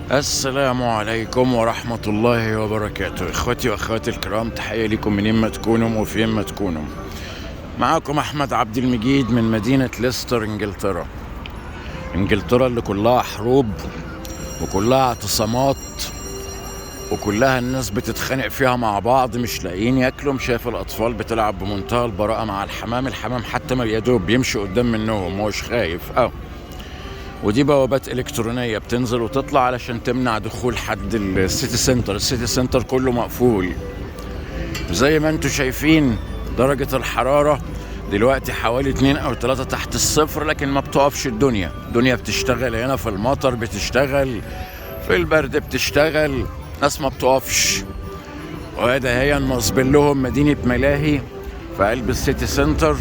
السلام عليكم ورحمة الله وبركاته. إخوتي وأخواتي الكرام، تحية لكم منين ما تكونوا وفين ما تكونوا. معاكم أحمد عبد المجيد من مدينة ليستر، إنجلترا. إنجلترا اللي كلها حروب وكلها اعتصامات وكلها الناس بتتخانق فيها مع بعض، مش لاقيين ياكلوا. شايف الأطفال بتلعب بمنتهى البراءة مع الحمام حتى ما يدوب بيمشي قدام منهم ومش خايف. ودي بوابات إلكترونية بتنزل وتطلع علشان تمنع دخول حد السيتي سنتر. السيتي سنتر كله مقفول. زي ما انتوا شايفين درجة الحرارة دلوقتي حوالي 2 أو 3 تحت الصفر، لكن ما بتقفش. الدنيا بتشتغل هنا، في المطر بتشتغل، في البرد بتشتغل، ناس ما بتقفش. وهذا هي نصبن لهم مدينة ملاهي في قلب السيتي سنتر.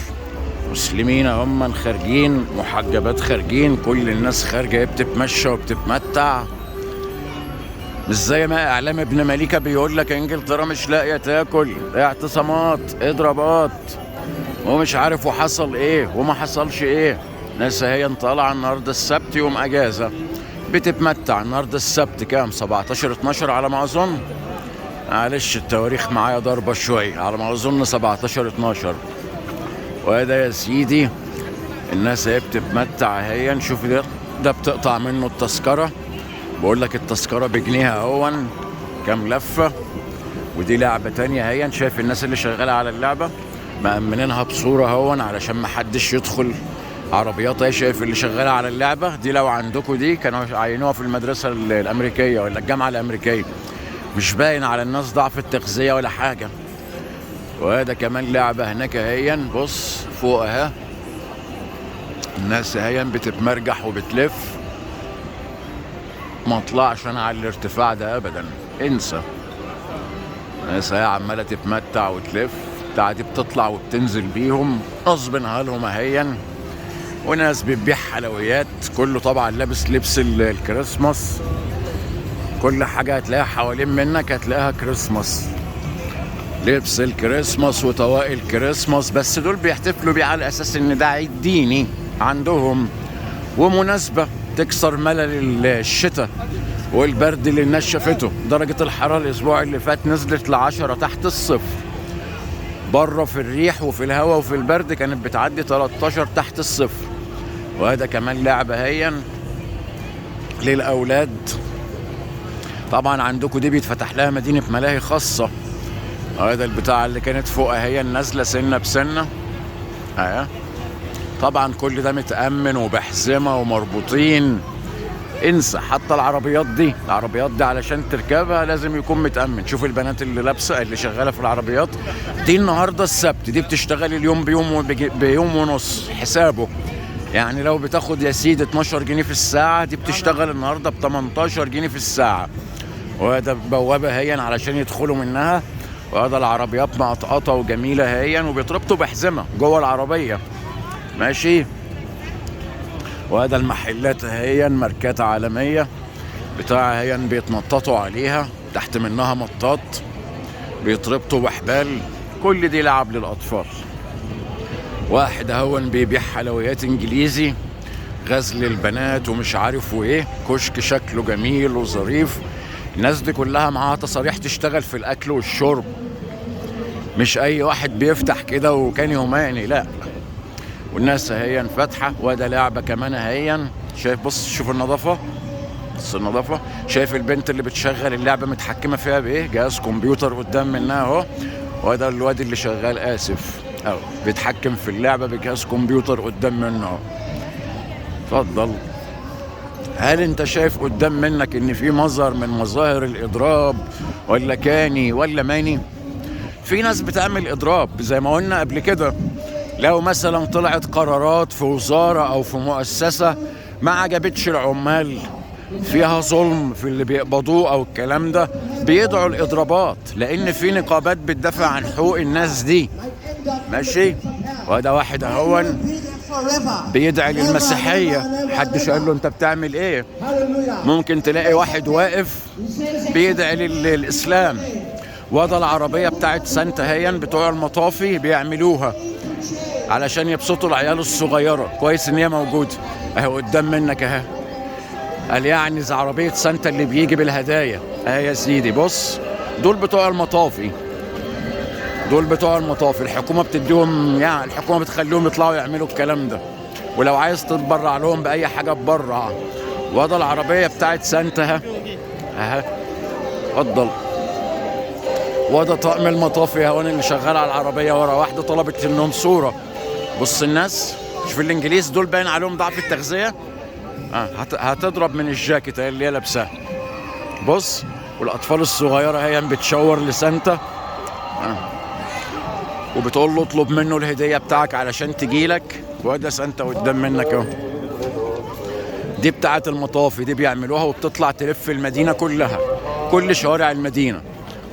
مسلمين هم خارجين، محجبات خارجين، كل الناس خارجة بتتمشى وبتتمتع. مش زي ما اعلام ابن مليكة بيقول لك انجلترا مش لاقية تاكل، اعتصامات، اضرابات، ومش عارف وحصل ايه وما حصلش ايه. ناس هي طالعة النهارده السبت يوم اجازة بتتمتع. النهارده السبت كام؟ 17/12 على ما اظن. معلش التواريخ معايا ضربة شوية، على ما اظن 17/12. وهذا يا سيدي الناس هي بتتمتع. هي نشوف ده بتقطع منه التذكرة، بقول لك التذكرة بجنيه اهون، كام لفة. ودي لعبة تانية. هي شايف الناس اللي شغالة على اللعبة مأمنينها بصورة هون علشان ما حدش يدخل عربيات. هي شايف اللي شغالة على اللعبة دي، لو عندكم دي كانوا عينوها في المدرسة الأمريكية ولا الجامعة الأمريكية. مش باين على الناس ضعف التغذية ولا حاجة. وهذا كمان لعبة هناك هي، بص فوق اهي الناس هي بتتمرجح وبتلف. ما اطلعش انا على الارتفاع ده ابدا، انسى. الناس هي عمالة تتمتع وتلف، بتاعتي بتطلع وبتنزل بيهم غصب عنهم اهيا. وناس بتبيع حلويات، كله طبعا لابس لبس الكريسماس. كل حاجة هتلاقيها حوالين منك هتلاقيها كريسماس، لبس الكريسماس وطواقي الكريسماس. بس دول بيحتفلوا بيه على اساس ان ده عيد ديني عندهم ومناسبة تكسر ملل الشتاء والبرد اللي الناس شافته. درجة الحرارة الاسبوع اللي فات نزلت ل10 تحت الصفر بره، في الريح وفي الهواء وفي البرد كانت بتعدي 13 تحت الصفر. وهذا كمان لعبة هي للأولاد. طبعا عندكم دي بيتفتح لها مدينة ملاهي خاصة. هذا البتاع اللي كانت فوق هي النازلة سنة بسنة طبعا كل ده متأمن وبحزمة ومربوطين. انسى حتى العربيات دي علشان تركبها لازم يكون متأمن. شوف البنات اللي لابسة اللي شغالة في العربيات دي النهاردة السبت، دي بتشتغل اليوم بيوم ونص حسابه. يعني لو بتاخد يا سيدي 12 جنيه في الساعة، دي بتشتغل النهاردة ب18 جنيه في الساعة. وهذا بوابة هي علشان يدخلوا منها. وهذا العربيات مقطقطة وجميلة هي، وبيتربطوا بحزمة جوه العربية ماشي. وهذا المحلات هي ماركات عالمية بتاع هي بيتنططوا عليها، تحت منها مطاط بيتربطوا بحبال. كل دي لعب للأطفال. واحد هون بيبيع حلويات انجليزي، غزل البنات ومش عارف وايه، كشك شكله جميل وظريف. الناس دي كلها معاها تصاريح تشتغل في الاكل والشرب، مش اي واحد بيفتح كده وكان يوماني، لا. والناس هي فاتحه. وده لعبه كمان هي، شايف بص شوف النظافه، بص النظافه. شايف البنت اللي بتشغل اللعبه متحكمه فيها بايه؟ جهاز كمبيوتر قدام منها اهو. وده الواد اللي شغال اسف اهو بيتحكم في اللعبه بجهاز كمبيوتر قدام منه اهو. اتفضل. هل انت شايف قدام منك ان في مظهر من مظاهر الاضراب ولا كاني ولا ماني؟ في ناس بتعمل اضراب زي ما قلنا قبل كده. لو مثلا طلعت قرارات في وزارة او في مؤسسة ما عجبتش العمال، فيها ظلم في اللي بيقبضوه او الكلام ده، بيدعوا الاضرابات، لان في نقابات بتدافع عن حقوق الناس دي ماشي. وهذا واحد اهون بيدعي للمسيحية، محدش قال له انت بتعمل ايه. ممكن تلاقي واحد واقف بيدعي للإسلام. وده العربية بتاعت سانتا هيا بتوع المطافي بيعملوها علشان يبسطوا العيال الصغيرة. كويس ان هي موجودة اهي قدام منك اهي. قال يعني زي عربية سانتا اللي بيجي بالهدايا. يا سيدي بص، دول بتوع المطافي، دول بتوع المطافي. الحكومة بتديهم، يعني الحكومة بتخليهم يطلعوا يعملوا الكلام ده، ولو عايز تتبرع لهم بأي حاجة تبرع. وده العربية بتاعت سانتا اها، اتفضل. وده طقم المطافي هون اللي شغال على العربية ورا. واحدة طلبت انهم صورة. بص الناس، شوف الانجليز دول باين عليهم ضعف التغذية. هتضرب من الجاكيت اللي هي لابساها. بص، والاطفال الصغيرة هي بتشاور لسانتا وبتقول له اطلب منه الهدية بتاعك علشان تجيلك. وده سانتا قدام منك اهو. دي بتاعت المطافي، دي بيعملوها وبتطلع تلف المدينة كلها، كل شوارع المدينة.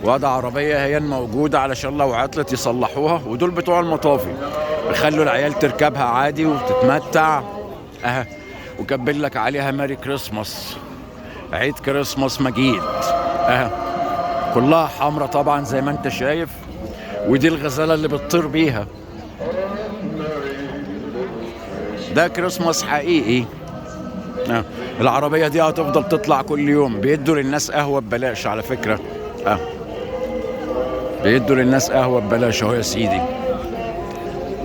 وده عربية هي موجودة علشان لو عطلت يصلحوها. ودول بتوع المطافي بيخلوا العيال تركبها عادي وتتمتع وكبل لك عليها ماري كريسماس، عيد كريسماس مجيد. كلها حمرة طبعا زي ما انت شايف. ودي الغزالة اللي بتطير بيها. ده كريسماس حقيقي. العربية دي هتفضل تطلع كل يوم. بيدوا للناس قهوة ببلاش على فكرة. بيدوا للناس قهوة ببلاش اهو يا سيدي.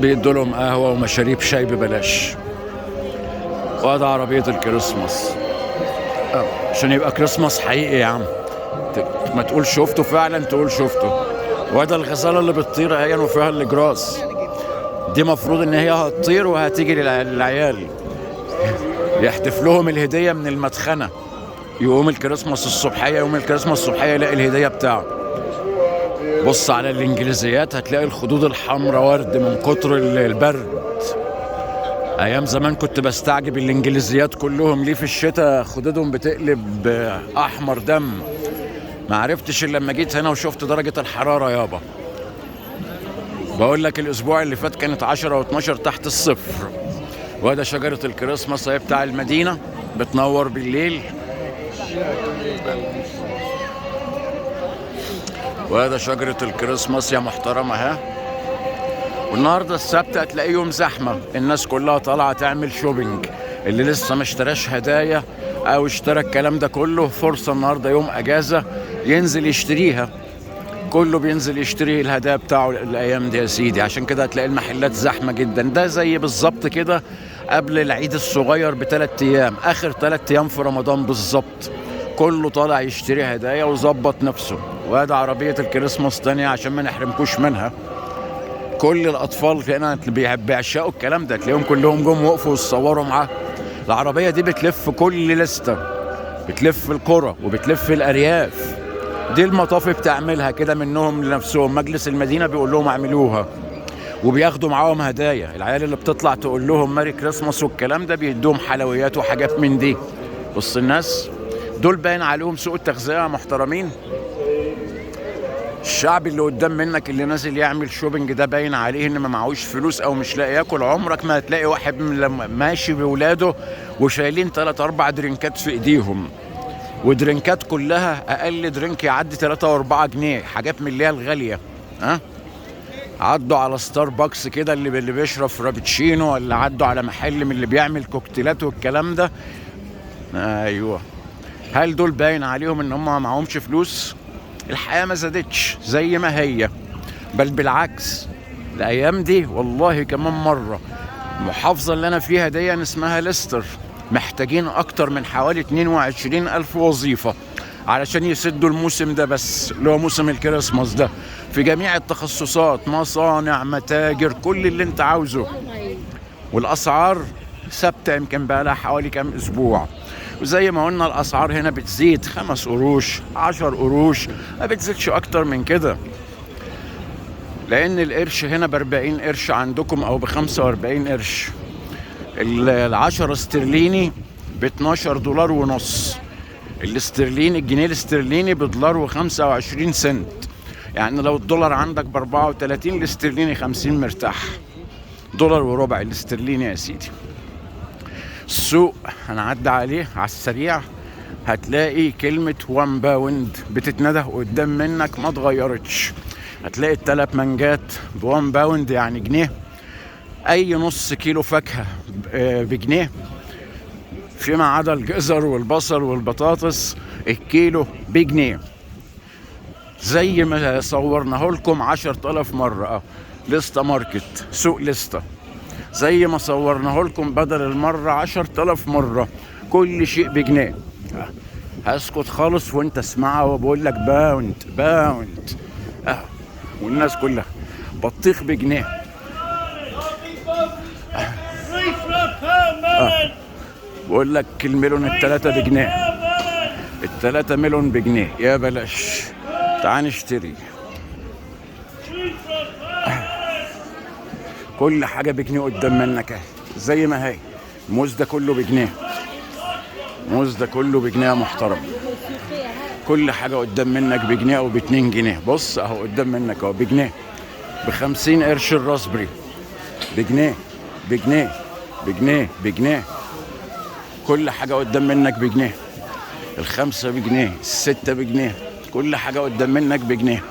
بيدوا لهم قهوة ومشاريب شاي ببلاش. وهذا عربية الكريسماس عشان يبقى كريسماس حقيقي يا عم. ما تقول شفته فعلا، تقول شفته. وهذا الغزالة اللي بتطير هي وفيها الجراس. دي مفروض ان هي هتطير وهتيجي للعيال يحتف لهم الهدية من المدخنة. يقوم الكريسماس الصبحية، يوم الكريسماس الصبحية يلاقي الهدية بتاعه. بص على الانجليزيات هتلاقي الخدود الحمراء ورد من كتر البرد. ايام زمان كنت بستعجب الانجليزيات كلهم ليه في الشتاء خدودهم بتقلب احمر دم. ما عرفتش الا لما جيت هنا وشفت درجة الحرارة يابا. بقول لك الاسبوع اللي فات كانت 10 و12 تحت الصفر. وهذا شجرة الكريسماس هي بتاع المدينة، بتنور بالليل. وهذا شجرة الكريسماس يا محترمة ها. والنهاردة السبت هتلاقي يوم زحمة، الناس كلها طالعة تعمل شوبينج. اللي لسه ما اشتراش هدايا او اشترى الكلام ده كله، فرصة النهاردة يوم اجازة ينزل يشتريها. كله بينزل يشتري الهدايا بتاعه الايام دي يا سيدي. عشان كده هتلاقي المحلات زحمة جدا. ده زي بالظبط كده قبل العيد الصغير ب3 ايام، اخر 3 ايام في رمضان بالظبط. كله طالع يشتري هدايا وظبط نفسه. وهذا عربية الكريسماس تانية عشان ما نحرمكوش منها. كل الاطفال هنا اللي بيعشقوا الكلام ده تلاقيهم كلهم جم وقفوا ويتصوروا معاه. العربية دي بتلف كل لستة، بتلف القرى وبتلف الارياف. دي المطافي بتعملها كده منهم لنفسهم. مجلس المدينة بيقول لهم اعملوها، وبياخدوا معاهم هدايا. العيال اللي بتطلع تقول لهم ماري كريسماس والكلام ده بيدوهم حلويات وحاجات من دي. بص الناس دول باين عليهم سوء التغذية محترمين. الشعب اللي قدام منك اللي نازل يعمل شوبينج ده باين عليه ان ما معهوش فلوس او مش لاقي ياكل. عمرك ما هتلاقي واحد ماشي بولاده وشايلين 3-4 درينكات في ايديهم، ودرينكات كلها اقل درينك يعدي 3 و4 جنيه، حاجات من اللي هي الغاليه. عدوا على ستاربكس كده اللي بيشرب فرابتشينو، ولا عدوا على محل من اللي بيعمل كوكتيلات والكلام ده. ايوه، هل دول باين عليهم ان هم ما معهمش فلوس؟ الحياه ما زادتش زي ما هي، بل بالعكس. الايام دي والله كمان مره المحافظه اللي انا فيها دي اسمها ليستر محتاجين اكتر من حوالي 22,000 وظيفه علشان يسدوا الموسم ده بس، اللي هو موسم الكريسماس ده، في جميع التخصصات، مصانع، متاجر، كل اللي انت عاوزه. والاسعار ثابته يمكن بقى لها حوالي كام اسبوع. وزي ما قلنا الاسعار هنا بتزيد 5 قروش 10 قروش، ما بتزيدش اكتر من كده. لان القرش هنا ب40 قرش عندكم او ب45 قرش. ال10 استرليني ب12 دولار ونص. الاسترليني، الجنيه الاسترليني بدولار و25 سنت. يعني لو الدولار عندك ب34، الاسترليني 50 مرتاح. دولار وربع الاسترليني يا سيدي. السوق هنعدي عليه على السريع، هتلاقي كلمة 1 باوند بتتنده قدام منك ما اتغيرتش. هتلاقي ال3 مانجات ب1 باوند يعني جنيه. اي نص كيلو فاكهة بجنيه. فيما عدا الجزر والبصل والبطاطس الكيلو بجنيه، زي ما صورناه لكم 10,000 مرة. لسته ماركت، سوق لسته، زي ما صورناه لكم بدل المرة 10,000 مرة، كل شيء بجنيه. هسكت خالص وانت اسمعها وبقول لك باوند باوند. والناس كلها بطيخ بجنيه. بقول لك الميلون التلاتة بجنيه، التلاتة ميلون بجنيه. يا بلاش، تعال نشتري. كل حاجة بجنيه قدام منك اهي زي ما هي. الموز ده كله بجنيه، الموز ده كله بجنيه يا محترم. كل حاجة قدام منك بجنيه او ب2 جنيه. بص اهو قدام منك اهو بجنيه، ب50 قرش الراسبري بجنيه بجنيه بجنيه بجنيه. كل حاجة قدام منك بجنيه، ال5 بجنيه، ال6 بجنيه، كل حاجة قدام منك بجنيه.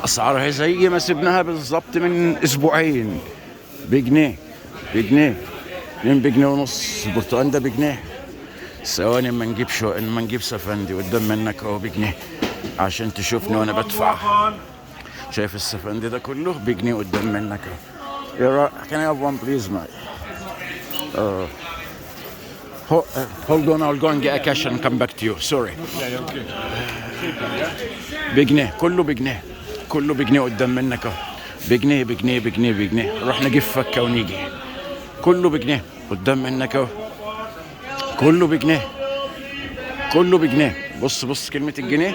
أسعارها زي ما سبناها بالظبط من أسبوعين، بجنيه بجنيه، 2 بجنيه ونص. البرتقال ده بجنيه. ثواني اما نجيب سفندي قدام منك اهو بجنيه عشان تشوفني وانا بدفع. شايف السفندي ده كله بجنيه قدام منك اهو. Can I have one please, mate? Hold on, I'll go and get a cash and come back to you. Sorry. بجنيه، كله بجنيه، كله بجنيه قدام منك اهو. بجنيه بجنيه بجنيه بجنيه. نروح نجيب فكه ونيجي. كله بجنيه قدام منك اهو، كله بجنيه، كله بجنيه. بص بص كلمة الجنيه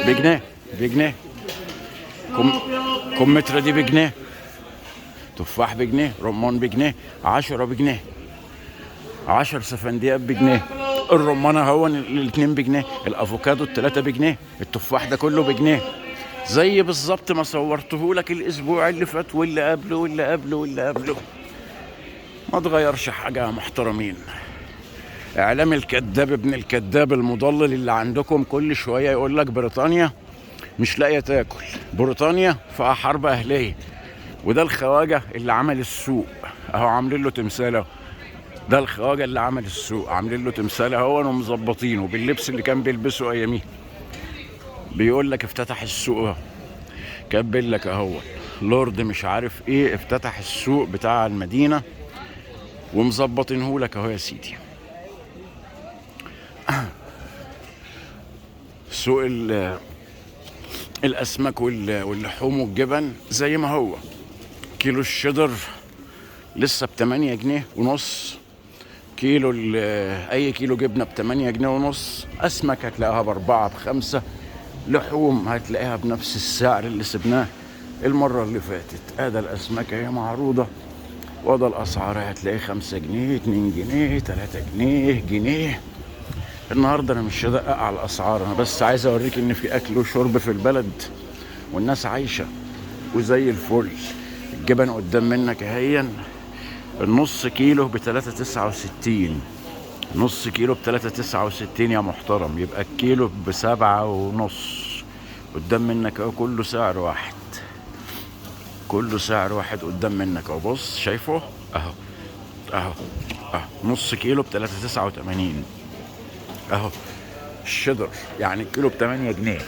بجنيه بجنيه. كمثرى دي بجنيه، تفاح بجنيه، رمان بجنيه، 10 بجنيه، 10 سفنديات بجنيه. الرمان اهو الاتنين بجنيه، الافوكادو التلاتة بجنيه، التفاح ده كله بجنيه، زي بالظبط ما صورته لك الاسبوع اللي فات واللي قبله واللي قبله واللي قبله. ما تغيرش حاجة يا محترمين. اعلام الكذاب ابن الكذاب المضلل اللي عندكم كل شوية يقول لك بريطانيا مش لاقية تاكل، بريطانيا فيها حرب اهلية. وده الخواجة اللي عمل السوق اهو، عاملين له تمثال اهو. ده الخواجة اللي عمل السوق، عاملين له تمثال اهو ومظبطينه باللبس اللي كان بيلبسه اياميه. بيقول لك افتتح السوق اهو، كاتبين لك اهو لورد مش عارف ايه افتتح السوق بتاع المدينة ومظبطينه لك اهو يا سيدي. سوق الاسماك واللحوم والجبن زي ما هو. كيلو الشدر لسه ب8 جنيه ونص، كيلو اي كيلو جبنه ب8 جنيه ونص. اسماك هتلاقيها ب4 ب5، لحوم هتلاقيها بنفس السعر اللي سبناه المره اللي فاتت. ادي الاسماك اهي معروضه، وده الاسعار هتلاقيه 5 جنيه 2 جنيه 3 جنيه جنيه. النهارده انا مش هدقق على الاسعار، انا بس عايز اوريك ان في اكل وشرب في البلد والناس عايشه وزي الفل. الجبن قدام منك اهيا، النص كيلو ب3.69، نص كيلو ب3.69 يا محترم. يبقى الكيلو ب7.5 قدام منك اهو. كله سعر واحد، كله سعر واحد قدام منك اهو. بص شايفه اهو اهو اهو. نص كيلو ب3.89 اهو. الشدر يعني الكيلو ب8 جنيه.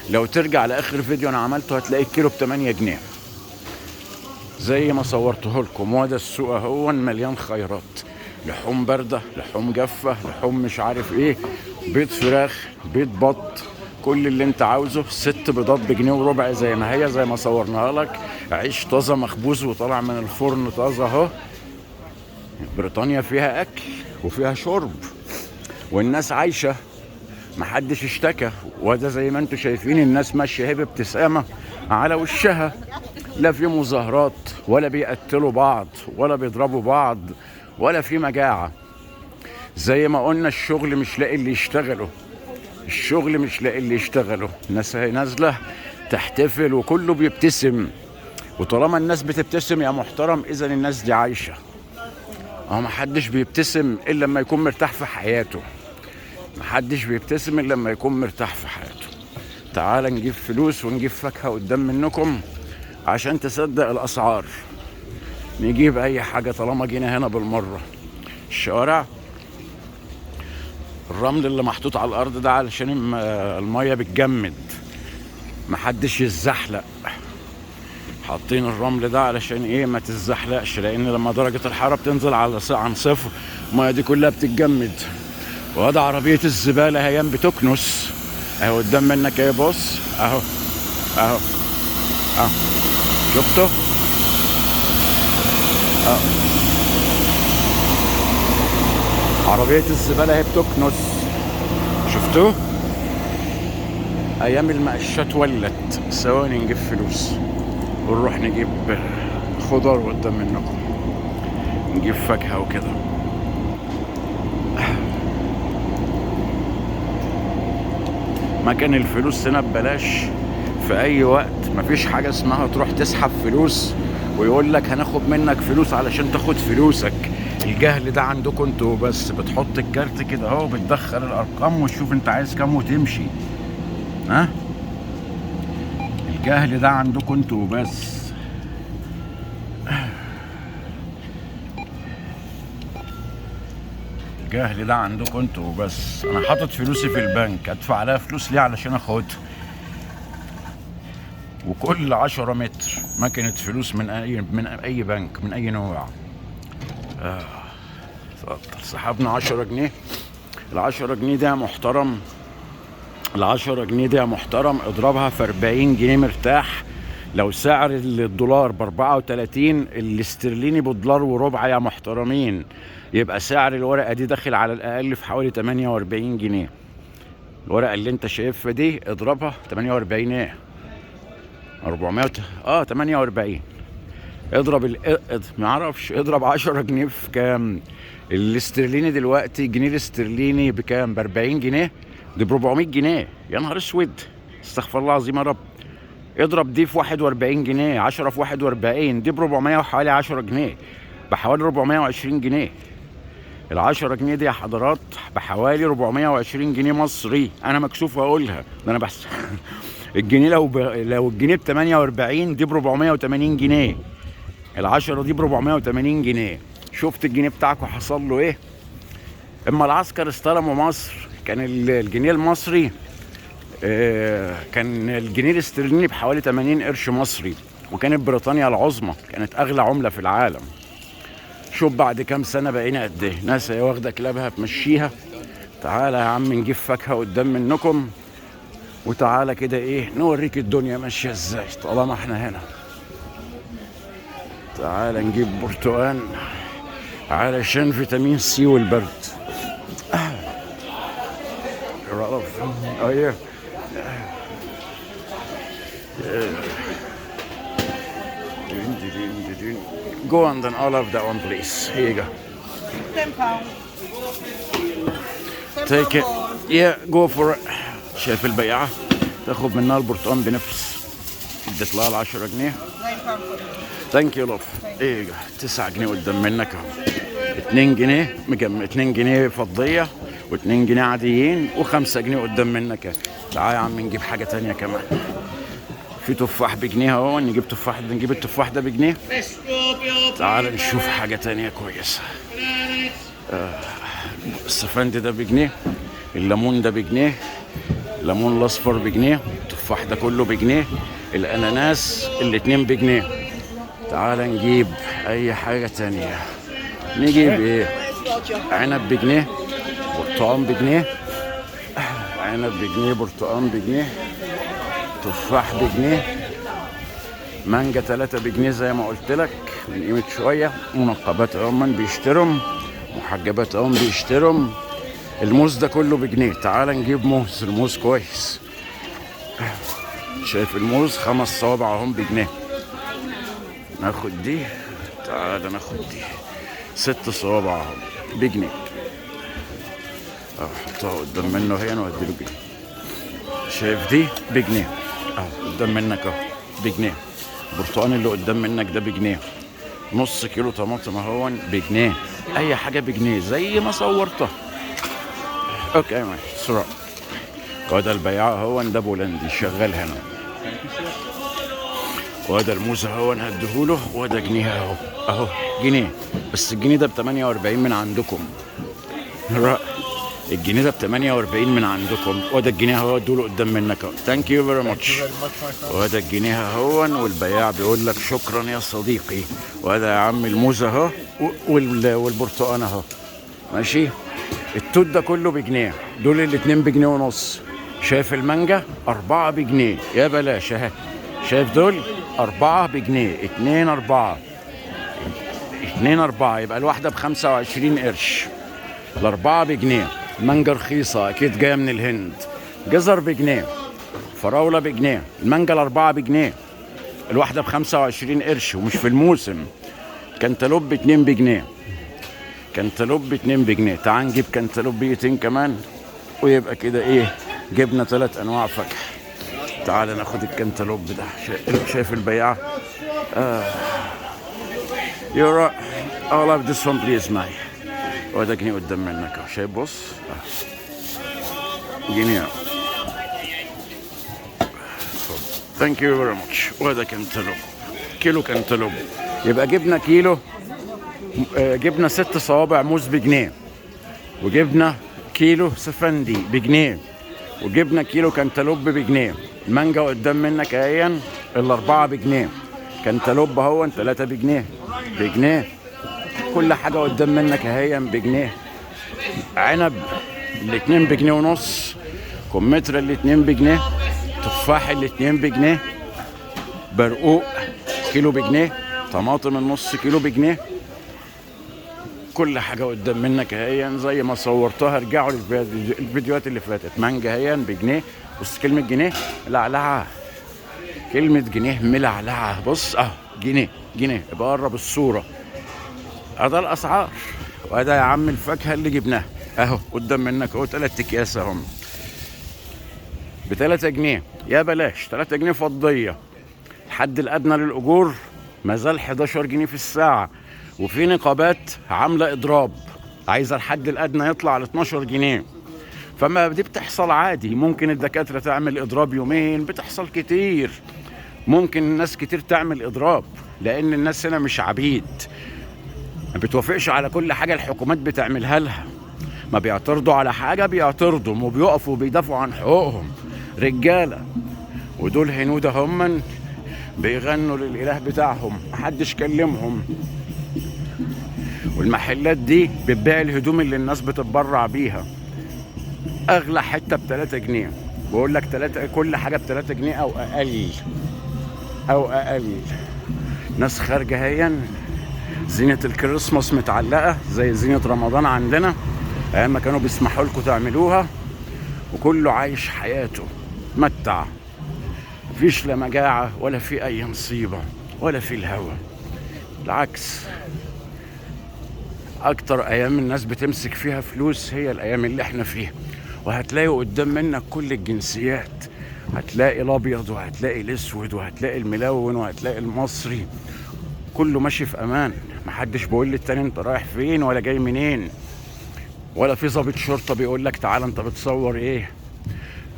لو ترجع لاخر فيديو انا عملته هتلاقي الكيلو ب8 جنيه زي ما صورته لكم. وده السوق اهو مليان خيرات، لحوم بارده، لحوم جافه، لحوم مش عارف ايه، بيض فراخ، بيض بط، كل اللي انت عاوزه. 6 بيضات بجنيه وربع زي ما هي زي ما صورناها لك. عيش طازه مخبوز وطالع من الفرن طازه اهو. بريطانيا فيها اكل وفيها شرب والناس عايشه، محدش اشتكى. وده زي ما انتم شايفين الناس ماشيه اهي بابتسامه على وشها، لا في مظاهرات ولا بيقتلوا بعض ولا بيضربوا بعض ولا في مجاعه. زي ما قلنا الشغل مش لاقي اللي يشتغله، الشغل مش لاقي اللي يشتغله. الناس نازله تحتفل وكله بيبتسم، وطالما الناس بتبتسم يا محترم اذا الناس دي عايشه. محدش بيبتسم الا لما يكون مرتاح في حياته، محدش بيبتسم الا لما يكون مرتاح في حياته. تعال نجيب فلوس ونجيب فاكهه قدام منكم عشان تصدق الاسعار. نجيب اي حاجة طالما جينا هنا بالمرة. الشوارع الرمل اللي محطوط على الارض ده علشان المية بتجمد، محدش يتزحلق. حاطين الرمل ده علشان ايه؟ ما تتزحلقش، لان لما درجة الحرارة بتنزل عن صفر المية دي كلها بتتجمد. وهذا عربية الزبالة هيام بتكنس اهو قدام منك اهي، بص اهو اهو اهو، شفته اهو، عربية الزبالة هي بتكنس، شفتوه؟ ايام المقشات ولت. ثواني نجيب فلوس ونروح نجيب خضار قدام منكم، نجيب فاكهة وكده. مكان الفلوس هنا ببلاش في اي وقت، مفيش حاجة اسمها تروح تسحب فلوس ويقول لك هناخد منك فلوس علشان تاخد فلوسك. الجهل ده عندكم انتوا بس، بتحط الكارت كده اهو، بتدخل الارقام وتشوف انت عايز كام وتمشي. ها؟ الجهل ده عندكم انتوا بس. الجهل ده عندكم انتوا بس. انا حاطط فلوسي في البنك، ادفع عليها فلوس ليه؟ علشان اخدها. وكل 10 متر مكنة فلوس من اي بنك من اي نوع. اتفضل. سحبنا 10 جنيه. ال10 جنيه ده محترم، ال10 جنيه ده محترم، اضربها في 40 جنيه مرتاح. لو سعر الدولار ب34، الاسترليني بدولار وربع يا محترمين، يبقى سعر الورقة دي داخل على الأقل في حوالي 48 جنيه. الورقة اللي انت شايفها دي اضربها 48 ايه؟ 400 48. اضرب معرفش، اضرب 10 جنيه في كام؟ الاسترليني دلوقتي، الجنيه الاسترليني بكام؟ ب 40 جنيه، دي ب 400 جنيه. يا نهار اسود، استغفر الله العظيم يا رب. اضرب دي في 41 جنيه، 10 في 41 دي ب 400 وحوالي 10 جنيه، بحوالي 420 جنيه. ال10 جنيه دي يا حضرات بحوالي 420 جنيه مصري. انا مكسوف اقولها، ده انا بحس الجنيه لو الجنيه ب 48 دي ب 480 جنيه. ال10 دي ب 480 جنيه. شفت الجنيه بتاعكم حصل له ايه؟ اما العسكر استلموا مصر كان الجنيه المصري كان الجنيه الاسترليني بحوالي 80 قرش مصري، وكانت بريطانيا العظمى كانت اغلى عملة في العالم. شوف بعد كام سنة بقينا قد ايه. ناس هي واخدة كلابها تمشيها. تعالى يا عم نجيب فاكهة قدام منكم، وتعالى كده ايه نوريك الدنيا ماشية ازاي طالما احنا هنا. تعالى نجيب برتقان علشان فيتامين سي والبرد. ايه go on then, all of that one please. Here you go. £10. Take it. Yeah, go for it. شايف البياعة تاخد منها البرتقال بنفس. اديت لها 10 جنيه. ثانك يو لوف. ايه 9 جنيه قدام منك اهو. 2 جنيه 2 جنيه فضية، و2 جنيه عاديين، و5 جنيه قدام منك اهو. تعالى يا عم نجيب حاجة تانية كمان. في تفاح بجنيه اهو، نجيب تفاح، نجيب التفاح ده بجنيه. تعال نشوف حاجة تانية كويسة. السفندي ده بجنيه، الليمون ده بجنيه، الليمون الاصفر بجنيه، التفاح ده كله بجنيه، الاناناس الاتنين بجنيه. تعال نجيب اي حاجة تانية. نجيب ايه؟ عنب بجنيه، برتقال بجنيه، عنب بجنيه، برتقال بجنيه، تفاح بجنيه، مانجا 3 بجنيه زي ما قلت لك من قيمة شوية. منقبات اهم بيشتروا، محجبات اهم بيشتروا. الموز ده كله بجنيه. تعال نجيب موز، الموز كويس. شايف الموز 5 صوابع اهم بجنيه. ناخد دي، تعال ناخد دي 6 صوابع اهم بجنيه. احطها قدام منه هنا واديله جنيه. شايف دي بجنيه اهو قدام منك اهو بجنيه. البرتقال اللي قدام منك ده بجنيه. نص كيلو طماطم اهو بجنيه. اي حاجه بجنيه زي ما صورتها. اوكي ماشي بسرعه. وده البياع اهو ده بولندي شغال هنا. وهذا الموز اهو انا هديهوله، وهذا جنيه اهو، اهو جنيه، بس الجنيه ده ب 48 من عندكم. الجنيه ده ب 48 من عندكم، وده الجنيه اهو ادوله قدام منك اهو. ثانك يو فيري ماتش. وهذا الجنيه اهو، والبياع بيقول لك شكرا يا صديقي. وهذا يا عم الموز اهو، والبرتقال اهو، ماشي. التوت ده كله بجنيه، دول الاتنين بجنيه ونص. شايف المانجا 4 بجنيه، يا بلاش اهي. شايف دول 4 بجنيه، 2 4 2 4 يبقى الواحدة ب25 قرش. الأربعة بجنيه. المانجا رخيصة أكيد جاية من الهند. جزر بجنيه، فراولة بجنيه. المانجا الأربعة بجنيه، الواحدة ب25 قرش ومش في الموسم. كنتالوب 2 بجنيه، كنتالوب 2 بجنيه. تعال نجيب كنتالوبيتين كمان ويبقى كده إيه، جبنا 3 أنواع فاكهة. تعال ناخد الكنتالوب ده. شايف البياع؟ يورا I'll have this one please معي. وده جنيه قدام منك اهو، شايف؟ بص جنيه. ثانك يو فيري ماتش. وهذا كنتالوب، كيلو كنتالوب. يبقى جبنا كيلو، جبنا 6 صوابع موز بجنيه، وجبنا كيلو سفندي بجنيه، وجبنا كيلو كنتالوب بجنيه. المانجا قدام منك اهي، الأربعة بجنيه. كنتالوب اهو 3 بجنيه، بجنيه. كل حاجة قدام منك اهي بجنيه. عنب الاتنين بجنيه ونص، كمثرى الاتنين بجنيه، تفاح الاتنين بجنيه، برقوق كيلو بجنيه، طماطم النص كيلو بجنيه. كل حاجة قدام منك اهي زي ما صورتها. ارجعوا للفيديوهات اللي فاتت. مانجا اهي بجنيه. بص كلمة جنيه لعلعة، كلمة جنيه ملعلعة. بص جنيه جنيه. يبقى قرب الصورة. هذا الاسعار. وهذا يا عم الفاكهه اللي جبناها اهو قدام منك اهو. 3 اكياس اهم ب3 جنيه، يا بلاش 3 جنيه فضيه. الحد الادنى للاجور ما زال 11 جنيه في الساعه، وفي نقابات عامله اضراب عايزه الحد الادنى يطلع ل 12 جنيه. فما دي بتحصل عادي. ممكن الدكاتره تعمل اضراب يومين، بتحصل كتير. ممكن الناس كتير تعمل اضراب، لان الناس هنا مش عبيد، ما بتوافقش على كل حاجة الحكومات بتعملها لها. ما بيعترضوا على حاجة بيعترضوا وبيقفوا وبيدافعوا عن حقوقهم. رجالة. ودول هنودة هم بيغنوا للإله بتاعهم، محدش كلمهم. والمحلات دي بتبيع الهدوم اللي الناس بتتبرع بيها. أغلى حتة ب3 جنيه. بقول لك 3، كل حاجة ب3 جنيه أو أقل، أو أقل. ناس خارجة هي زينة الكريسماس متعلقة زي زينة رمضان عندنا، أيام ما كانوا بيسمحوا لكم تعملوها. وكله عايش حياته متع، مفيش لا مجاعة ولا في أي مصيبة ولا في الهوى. بالعكس، أكتر أيام الناس بتمسك فيها فلوس هي الأيام اللي احنا فيها. وهتلاقي قدام منك كل الجنسيات، هتلاقي الأبيض وهتلاقي الأسود وهتلاقي الملون وهتلاقي المصري. كله ماشي في امان. محدش بيقول للتاني انت رايح فين ولا جاي منين، ولا في ضابط شرطه بيقول لك تعالى انت بتصور ايه.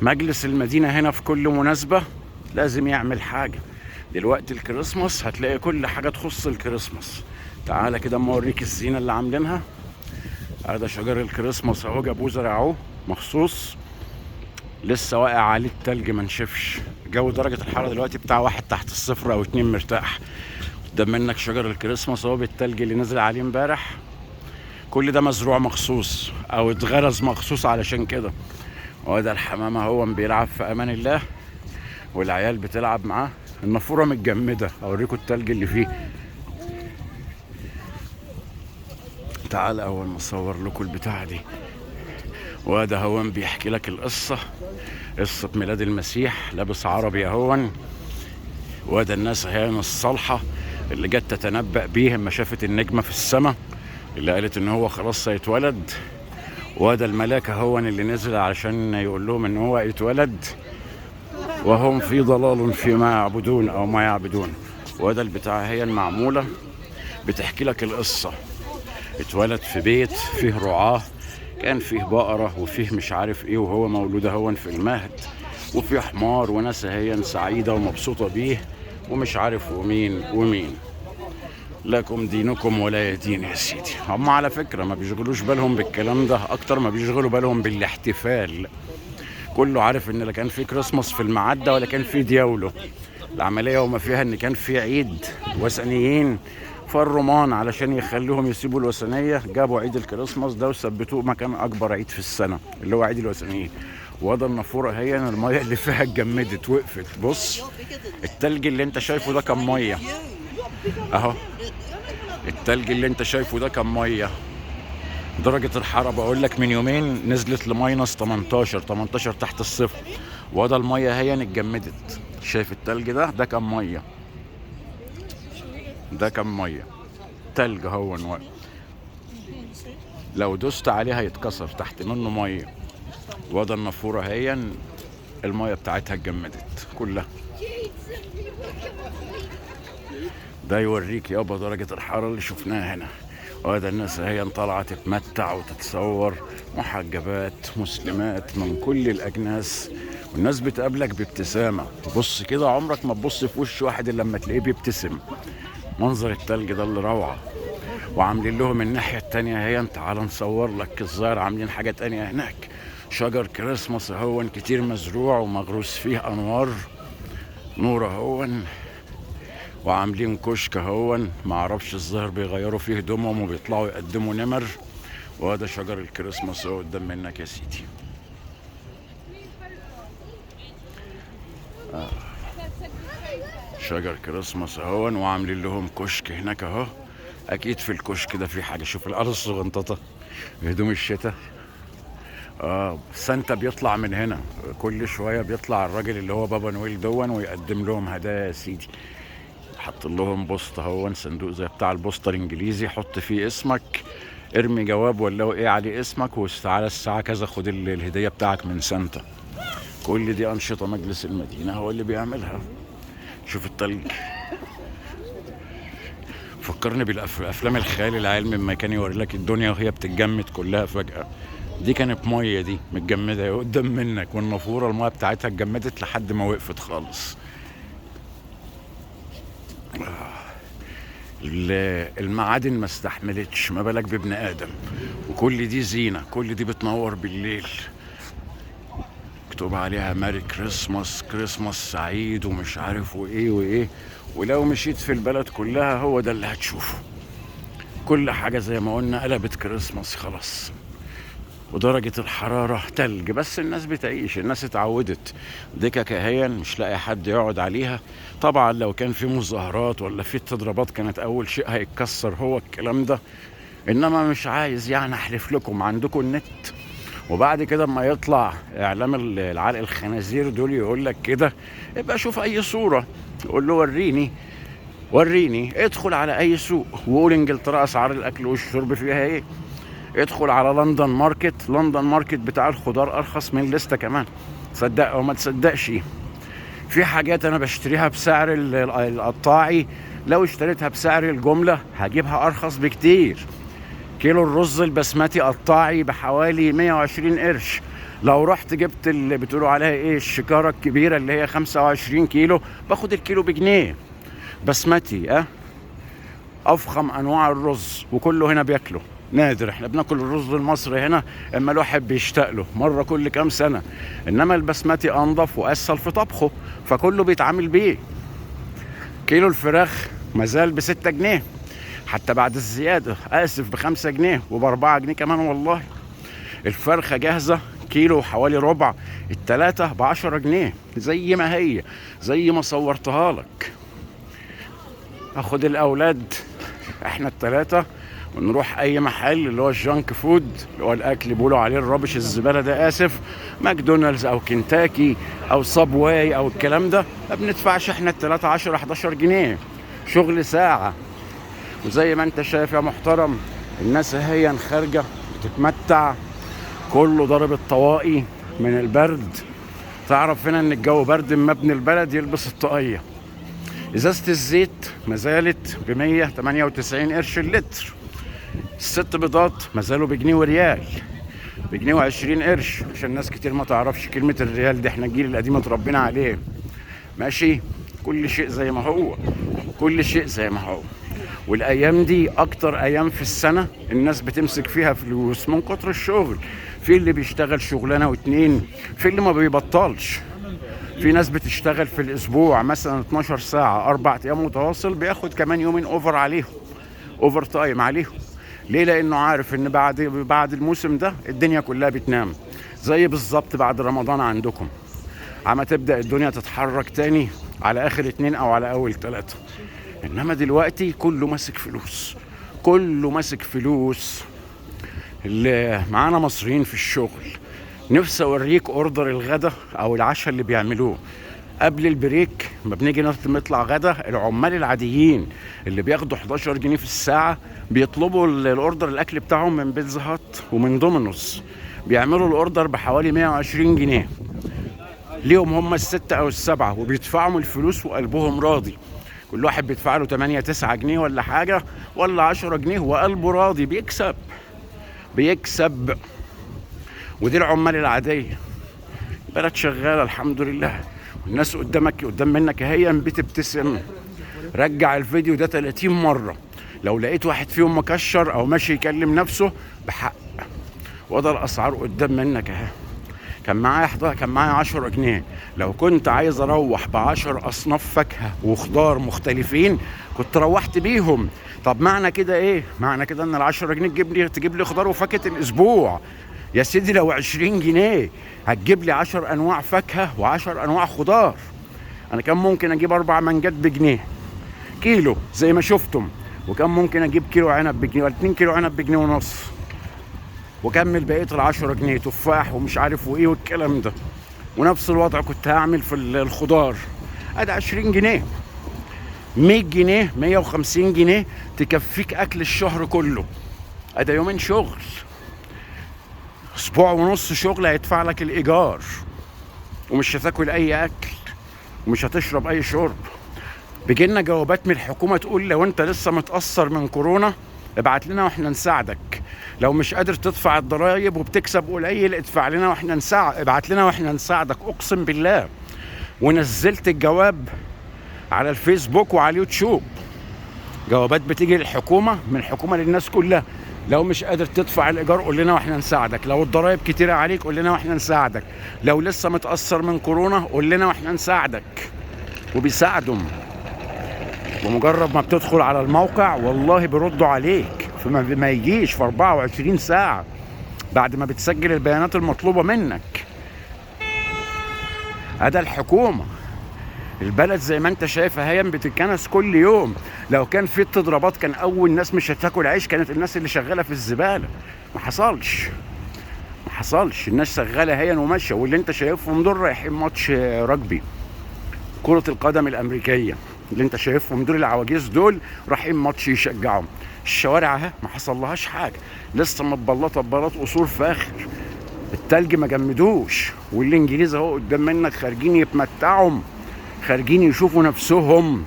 مجلس المدينه هنا في كل مناسبه لازم يعمل حاجه. دلوقتي الكريسماس هتلاقي كل حاجه تخص الكريسماس. تعالى كده اما اوريك الزينه اللي عاملينها. هذا شجر الكريسماس اهو، جابوه زرعوه مخصوص، لسه واقع عليه التلج ما نشفش. جو درجه الحراره دلوقتي بتاع 1 تحت الصفر او 2 مرتاح. قدام منك شجر الكريسماس اهو بالتلج اللي نزل عليه امبارح. كل ده مزروع مخصوص او اتغرز مخصوص علشان كده. وده الحمام اهو بيلعب في امان الله، والعيال بتلعب معاه. النافوره متجمده، اوريكم التلج اللي فيه. تعال اول ما اصور لكم البتاعه دي. وده هو بيحكي لك القصه، قصه ميلاد المسيح. لابس عربي اهون. وده الناس هي الصالحه اللي جت تتنبأ بيه لما شافت النجمة في السماء، اللي قالت ان هو خلاص سيتولد. وهذا الملاك هو اللي نزل علشان يقول لهم ان هو يتولد، وهم في ضلال فيما يعبدون او ما يعبدون. وهذا البتاع هي المعمولة بتحكي لك القصة. اتولد في بيت فيه رعاة، كان فيه بقرة وفيه مش عارف ايه، وهو مولود هون في المهد، وفيه حمار، وناس هي سعيدة ومبسوطة بيه. ومش عارف ومين ومين. لكم دينكم ولا دين يا سيدي. هم على فكرة ما بيشغلوش بالهم بالكلام ده أكتر ما بيشغلوا بالهم بالاحتفال. كله عارف إن لا كان في كريسماس في المعدة ولا كان في دياولو. العملية وما فيها إن كان في عيد وثنيين، فالرومان علشان يخلوهم يسيبوا الوثنية جابوا عيد الكريسماس ده وثبتوه مكان أكبر عيد في السنة اللي هو عيد الوثنيين. وده النافورة هي المية اللي فيها اتجمدت وقفت. بص التلج اللي انت شايفه ده كان مية اهو. التلج اللي انت شايفه ده كان مية. درجة الحرارة بقول لك من يومين نزلت لماينس 18 تحت الصفر. وده المية هي اتجمدت. شايف التلج ده كان مية. ده كان مية تلج هو واقف. لو دوست عليه هيتكسر تحت منه مية. وده النافورة هي المية بتاعتها اتجمدت كلها. ده يوريك يابا درجة الحرارة اللي شفناها هنا. وهذا الناس هي طالعة تتمتع وتتصور، محجبات مسلمات من كل الأجناس، والناس بتقابلك بابتسامة. تبص كده عمرك ما تبص في وش واحد إلا لما تلاقيه بيبتسم. منظر التلج ده اللي روعة. وعاملين لهم الناحية التانية هي تعال نصور لك الظاهر عاملين حاجة تانية هناك. شجر كريسماس اهون كتير مزروع ومغروس فيه أنوار نور اهون. وعاملين كشك اهون معرفش الظاهر بيغيروا فيه هدومهم وبيطلعوا يقدموا نمر. وهذا شجر الكريسماس اهو قدام منك يا سيدي. شجر كريسماس اهون وعاملين لهم كشك هناك اهو. اكيد في الكشك ده في حاجه. شوف الارض الصغنططه بهدوم الشتاء. سانتا بيطلع من هنا كل شويه. بيطلع الراجل اللي هو بابا نويل دون ويقدم لهم هدايا يا سيدي. حط لهم بوسطه اهون، صندوق زي بتاع البوسطه الانجليزي، حط فيه اسمك، ارمي جواب ولا ايه عليه اسمك، وتعالى الساعه كذا خد الهديه بتاعك من سانتا. كل دي انشطه مجلس المدينه هو اللي بيعملها. شوف التلج فكرني بالافلام الخيال العلمي لما كان يوري لك الدنيا وهي بتتجمد كلها فجاه. دي كانت ميه دي متجمده قدام منك، والنافوره الميه بتاعتها اتجمدت لحد ما وقفت خالص. المعادن ما استحملتش، ما بالك بابن ادم. وكل دي زينه، كل دي بتنور بالليل، مكتوب عليها ماري كريسماس، كريسماس سعيد ومش عارف وايه وايه. ولو مشيت في البلد كلها هو ده اللي هتشوفه. كل حاجه زي ما قلنا قلبت كريسماس خلاص. ودرجة الحرارة تلج، بس الناس بتعيش، الناس اتعودت. دكك اهي مش لاقي حد يقعد عليها. طبعا لو كان في مظاهرات ولا في تضربات كانت اول شيء هيتكسر هو الكلام ده. انما مش عايز يعني احلف لكم عندكم النت. وبعد كده اما يطلع اعلام العلق الخنازير دول يقول لك كده، يبقى شوف اي صورة يقول له وريني ادخل على اي سوق وقول انجلترا اسعار الاكل والشرب فيها ايه. ادخل على لندن ماركت بتاع الخضار ارخص من لسته كمان. تصدق او ما تصدقش، في حاجات انا بشتريها بسعر القطاعي، لو اشتريتها بسعر الجمله هجيبها ارخص بكتير. كيلو الرز البسمتي قطاعي بحوالي 120 قرش. لو رحت جبت اللي بتقولوا عليها ايه الشكاره الكبيره اللي هي 25 كيلو، باخد الكيلو بجنيه. بسمتي افخم انواع الرز وكله هنا بياكله. نادر احنا بناكل الرز المصري هنا اما الواحد بيشتاق له مره كل كام سنه. انما البسمتي انضف واسهل في طبخه فكله بيتعامل بيه. كيلو الفراخ مازال ب6 جنيه حتى بعد الزياده، اسف ب5 جنيه وب4 جنيه كمان والله. الفرخه جاهزه كيلو حوالي ربع، التلاتة ب10 جنيه زي ما هي، زي ما صورتها لك. اخد الاولاد احنا التلاتة ونروح اي محل اللي هو الجانك فود اللي هو الاكل بيقولوا عليه الرابش الزباله ده، اسف، ماكدونالدز او كنتاكي او صابواي او الكلام ده. ما بندفعش احنا التلاتة 10-11 جنيه شغل ساعه. وزي ما انت شايف يا محترم الناس هي خارجه بتتمتع، كله ضارب الطواقي من البرد. تعرف هنا ان الجو برد اما ابن البلد يلبس الطاقيه. ازازه الزيت ما زالت ب 198 قرش اللتر. الست بيضات ما زالوا بجنيه وريال، بجنيه و20 قرش، عشان ناس كتير ما تعرفش كلمه الريال دي، احنا الجيل القديم اتربينا عليه. ماشي. كل شيء زي ما هو، كل شيء زي ما هو. والايام دي اكتر ايام في السنه الناس بتمسك فيها فلوس من كتر الشغل. في اللي بيشتغل شغلانه واتنين، في اللي ما بيبطلش. في ناس بتشتغل في الاسبوع مثلا 12 ساعه 4 ايام متواصل، بياخد كمان يومين اوفر عليهم، اوفر تايم عليهم. ليه؟ لانه عارف ان بعد الموسم ده الدنيا كلها بتنام. زي بالظبط بعد رمضان عندكم، عما تبدا الدنيا تتحرك تاني على اخر 2 او على اول 3. انما دلوقتي كله ماسك فلوس، كله ماسك فلوس. اللي معانا مصريين في الشغل، نفسي اوريك اوردر الغدا او العشاء اللي بيعملوه قبل البريك. ما بنيجي نطلع غدا، العمال العاديين اللي بياخدوا 11 جنيه في الساعه بيطلبوا الاوردر الاكل بتاعهم من بيتزا هات ومن دومينوز، بيعملوا الاوردر بحوالي 120 جنيه ليهم هم ال6 أو ال7، وبيدفعوا الفلوس وقلبهم راضي. كل واحد بيدفع له 8 9 جنيه ولا حاجه ولا 10 جنيه وقلبه راضي، بيكسب. ودي العمال العاديه. بلد شغاله الحمد لله، والناس قدام منك اهي بتبتسم. رجع الفيديو ده 30 مره لو لقيت واحد فيهم مكشر او ماشي يكلم نفسه بحق. وده الاسعار قدام منك اهي. كان معايا 10 جنيه، لو كنت عايز اروح ب10 اصناف فاكهه وخضار مختلفين كنت روحت بيهم. طب معنى كده ايه؟ معنى كده ان ال10 جنيه تجيب لي خضار وفاكهه الاسبوع. يا سيدي لو 20 جنيه هتجيب لي 10 انواع فاكهه و10 انواع خضار. انا كان ممكن اجيب 4 مانجات بجنيه كيلو زي ما شفتم، وكان ممكن اجيب كيلو عنب بجنيه ولا 2 كيلو عنب بجنيه ونص، وكمل بقيه ال10 جنيه تفاح ومش عارف وايه والكلام ده. ونفس الوضع كنت هعمل في الخضار. ادي 20 جنيه، 100 جنيه 150 جنيه تكفيك اكل الشهر كله. ادي يومين شغل، اسبوع ونص شغل هيدفع لك الايجار، ومش هتاكل اي اكل ومش هتشرب اي شرب. بيجيلنا جوابات من الحكومه تقول لو انت لسه متاثر من كورونا ابعت لنا واحنا نساعدك، لو مش قادر تدفع الضرايب وبتكسب قليل ادفع لنا واحنا ابعت لنا واحنا نساعدك. اقسم بالله. ونزلت الجواب على الفيسبوك وعلى اليوتيوب، جوابات بتيجي للحكومه من الحكومه للناس كلها. لو مش قادر تدفع الايجار قول لنا واحنا نساعدك، لو الضرايب كتيره عليك قول لنا واحنا نساعدك، لو لسه متاثر من كورونا قول لنا واحنا نساعدك. وبيساعدهم، بمجرد ما بتدخل على الموقع والله بيردوا عليك ما يجيش في 24 ساعه بعد ما بتسجل البيانات المطلوبه منك. هذا الحكومه. البلد زي ما انت شايف اهي بتتكنس كل يوم. لو كان في تضربات كان اول ناس مش هتاكل عيش كانت الناس اللي شغاله في الزباله. ما حصلش. الناس شغاله هي وماشيه، واللي انت شايفهم دول رايحين ماتش رجبي، كرة القدم الامريكية. اللي انت شايفهم دول العواجيز دول رايحين ماتش يشجعهم. الشوارع اهي ما حصلهاش حاجه، لسه متبلطه ببلاط قصور فاخر، التلج ما جمدوش. والانجليز اهو قدام منك خارجين يتمتعوا، خارجين يشوفوا نفسهم.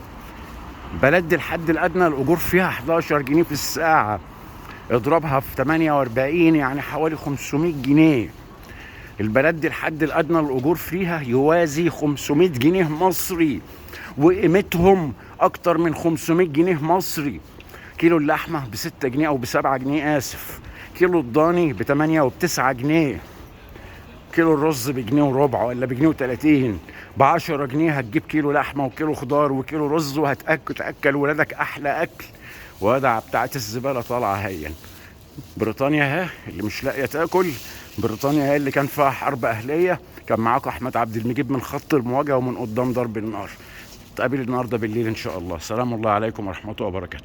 بلد الحد الادنى الاجور فيها 11 جنيه في الساعه، اضربها في 48 يعني حوالي 500 جنيه. البلد دي الحد الادنى الاجور فيها يوازي 500 جنيه مصري، وقيمتهم اكتر من 500 جنيه مصري. كيلو اللحمه ب6 جنيه او ب7 جنيه اسف، كيلو الضاني ب8 وب9 جنيه، كيلو الرز بجنيه وربع ولا بجنيه و30. ب10 جنيه هتجيب كيلو لحمه وكيلو خضار وكيلو رز تاكل ولادك احلى اكل. وده بتاعت الزباله طالعه هي. بريطانيا اهي اللي مش لاقيه تاكل، بريطانيا هي اللي كان فيها حرب اهليه. كان معاكم احمد عبد المجيد من خط المواجهه ومن قدام ضرب النار. نتقابل النهارده بالليل ان شاء الله. سلام الله عليكم ورحمته وبركاته.